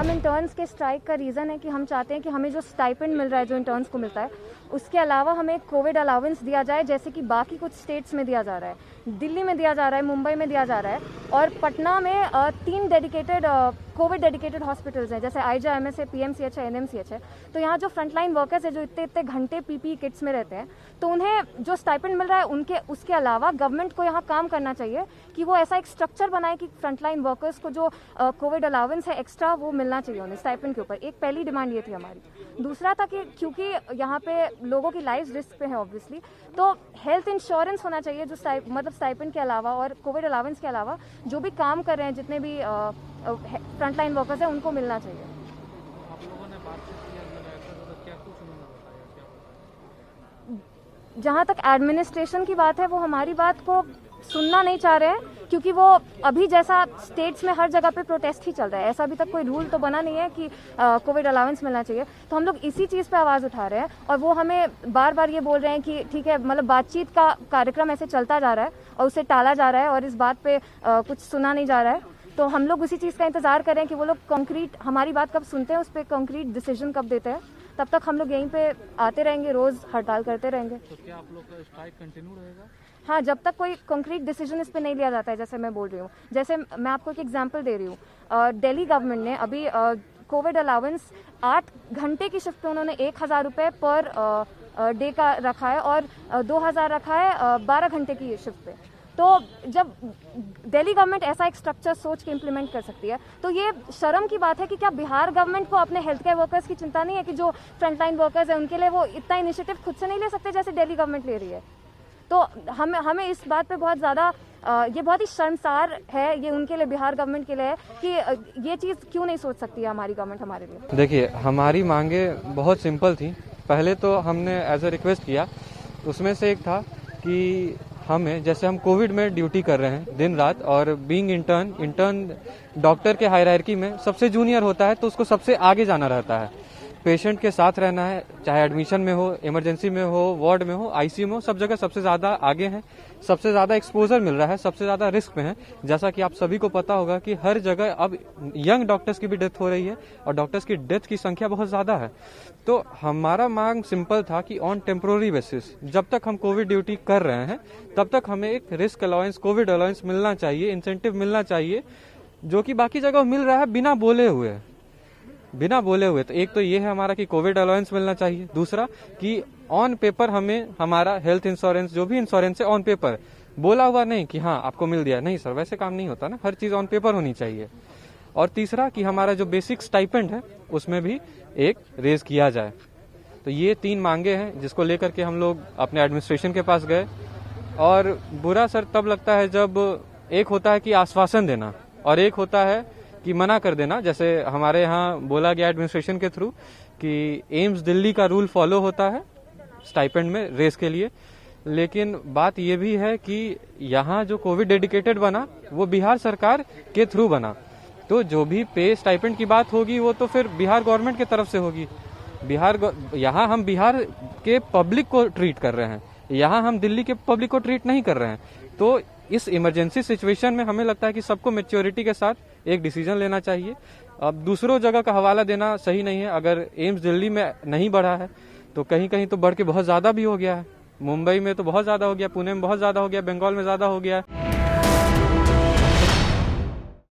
हम इंटर्न्स के स्ट्राइक का रीज़न है कि हम चाहते हैं कि हमें जो स्टाइपेंड मिल रहा है, जो इंटर्न्स को मिलता है, उसके अलावा हमें कोविड अलाउंस दिया जाए, जैसे कि बाकी कुछ स्टेट्स में दिया जा रहा है। दिल्ली में दिया जा रहा है, मुंबई में दिया जा रहा है, और पटना में 3 डेडिकेटेड कोविड डेडिकेटेड हॉस्पिटल्स हैं, जैसे IJMS है, PMCH है, NMCH है। तो यहाँ जो फ्रंटलाइन वर्कर्स है, जो इतने इतने घंटे PPE किट्स में रहते हैं, तो उन्हें जो स्टाइपेंड मिल रहा है उसके अलावा गवर्नमेंट को यहाँ काम करना चाहिए कि वो ऐसा एक स्ट्रक्चर बनाए कि फ्रंटलाइन वर्कर्स को जो कोविड अलाउंस है एक्स्ट्रा, वो मिलना चाहिए उन्हें स्टाइपेंड के ऊपर। एक पहली डिमांड ये थी हमारी। दूसरा था कि क्योंकि यहाँ पे लोगों की लाइफ रिस्क पे है ऑब्वियसली, तो हेल्थ इंश्योरेंस होना चाहिए, जो मतलब स्टाइपेंड के अलावा और कोविड अलाउंस के अलावा जो भी काम कर रहे हैं, जितने भी फ्रंटलाइन वर्कर्स हैं, उनको मिलना चाहिए। आप लोगों ने बातचीत किया, तो क्या कुछ उन्होंने बताया, क्या? जहाँ तक एडमिनिस्ट्रेशन की बात है, वो हमारी बात को सुनना नहीं चाह रहे हैं, क्योंकि वो अभी जैसा स्टेट्स में हर जगह पे प्रोटेस्ट ही चल रहा है। ऐसा अभी तक कोई रूल तो बना नहीं है कि कोविड अलाउंस मिलना चाहिए। तो हम लोग इसी चीज़ पे आवाज़ उठा रहे हैं, और वो हमें बार बार ये बोल रहे हैं कि ठीक है, मतलब बातचीत का कार्यक्रम ऐसे चलता जा रहा है और उसे टाला जा रहा है, और इस बात पे कुछ सुना नहीं जा रहा है। तो हम लोग उसी चीज़ का इंतज़ार कर रहे हैं कि वो लोग कॉन्क्रीट हमारी बात कब सुनते हैं, उस पर कॉन्क्रीट डिसीजन कब देते हैं। तब तक हम लोग यहीं पे आते रहेंगे, रोज़ हड़ताल करते रहेंगे। तो क्या आप लोग का स्ट्राइक कंटिन्यू रहेगा? हाँ, जब तक कोई कॉन्क्रीट डिसीजन इस पे नहीं लिया जाता है। जैसे मैं बोल रही हूँ, जैसे मैं आपको एक एग्जांपल दे रही हूँ, दिल्ली गवर्नमेंट ने अभी कोविड अलाउंस 8 घंटे की शिफ्ट पे उन्होंने 1000 रुपये पर डे का रखा है, और 2000 रखा है 12 घंटे की शिफ्ट पे। तो जब दिल्ली गवर्नमेंट ऐसा एक स्ट्रक्चर सोच के इम्प्लीमेंट कर सकती है, तो ये शर्म की बात है कि क्या बिहार गवर्नमेंट को अपने हेल्थ केयर वर्कर्स की चिंता नहीं है कि जो फ्रंटलाइन वर्कर्स हैं उनके लिए वो इतना इनिशिएटिव खुद से नहीं ले सकते जैसे दिल्ली गवर्नमेंट ले रही है। तो हमें इस बात पे बहुत ज़्यादा ये बहुत ही शर्मसार है, ये उनके लिए, बिहार गवर्नमेंट के लिए है कि ये चीज़ क्यों नहीं सोच सकती है हमारी गवर्नमेंट हमारे लिए। देखिए, हमारी मांगे बहुत सिंपल थी। पहले तो हमने एज अ रिक्वेस्ट किया, उसमें से एक था कि हमें, जैसे हम कोविड में ड्यूटी कर रहे हैं दिन रात, और बीइंग इंटर्न डॉक्टर के हायरार्की में सबसे जूनियर होता है, तो उसको सबसे आगे जाना रहता है। पेशेंट के साथ रहना है, चाहे एडमिशन में हो, इमरजेंसी में हो, वार्ड में हो, ICU में हो, सब जगह सबसे ज़्यादा आगे हैं, सबसे ज़्यादा एक्सपोजर मिल रहा है, सबसे ज़्यादा रिस्क में है। जैसा कि आप सभी को पता होगा कि हर जगह अब यंग डॉक्टर्स की भी डेथ हो रही है, और डॉक्टर्स की डेथ की संख्या बहुत ज़्यादा है। तो हमारा मांग सिंपल था कि ऑन टेम्प्रोरी बेसिस, जब तक हम कोविड ड्यूटी कर रहे हैं, तब तक हमें एक रिस्क अलाउंस, कोविड अलाउंस मिलना चाहिए, इंसेंटिव मिलना चाहिए, जो कि बाकी जगह मिल रहा है बिना बोले हुए। तो एक तो ये है हमारा कि कोविड अलाउंस मिलना चाहिए। दूसरा कि ऑन पेपर हमें हमारा हेल्थ इंश्योरेंस, जो भी इंश्योरेंस है, ऑन पेपर, बोला हुआ नहीं कि हाँ आपको मिल दिया, नहीं सर, वैसे काम नहीं होता ना, हर चीज ऑन पेपर होनी चाहिए। और तीसरा कि हमारा जो बेसिक स्टाइपेंड है उसमें भी एक रेज किया जाए। तो ये 3 मांगे हैं जिसको लेकर के हम लोग अपने एडमिनिस्ट्रेशन के पास गए। और बुरा सर तब लगता है जब एक होता है कि आश्वासन देना, और एक होता है कि मना कर देना। जैसे हमारे यहाँ बोला गया एडमिनिस्ट्रेशन के थ्रू कि एम्स दिल्ली का रूल फॉलो होता है स्टाइपेंड में रेस के लिए, लेकिन बात ये भी है कि यहाँ जो कोविड डेडिकेटेड बना वो बिहार सरकार के थ्रू बना। तो जो भी पे स्टाइपेंड की बात होगी वो तो फिर बिहार गवर्नमेंट की तरफ से होगी। यहाँ हम बिहार के पब्लिक को ट्रीट कर रहे हैं, यहाँ हम दिल्ली के पब्लिक को ट्रीट नहीं कर रहे हैं। तो इस इमरजेंसी सिचुएशन में हमें लगता है कि सबको मैच्योरिटी के साथ एक डिसीजन लेना चाहिए। अब दूसरों जगह का हवाला देना सही नहीं है। अगर एम्स दिल्ली में नहीं बढ़ा है तो कहीं कहीं तो बढ़ के बहुत ज़्यादा भी हो गया है। मुंबई में तो बहुत ज़्यादा हो गया, पुणे में बहुत ज़्यादा हो गया, बंगाल में ज़्यादा हो गया।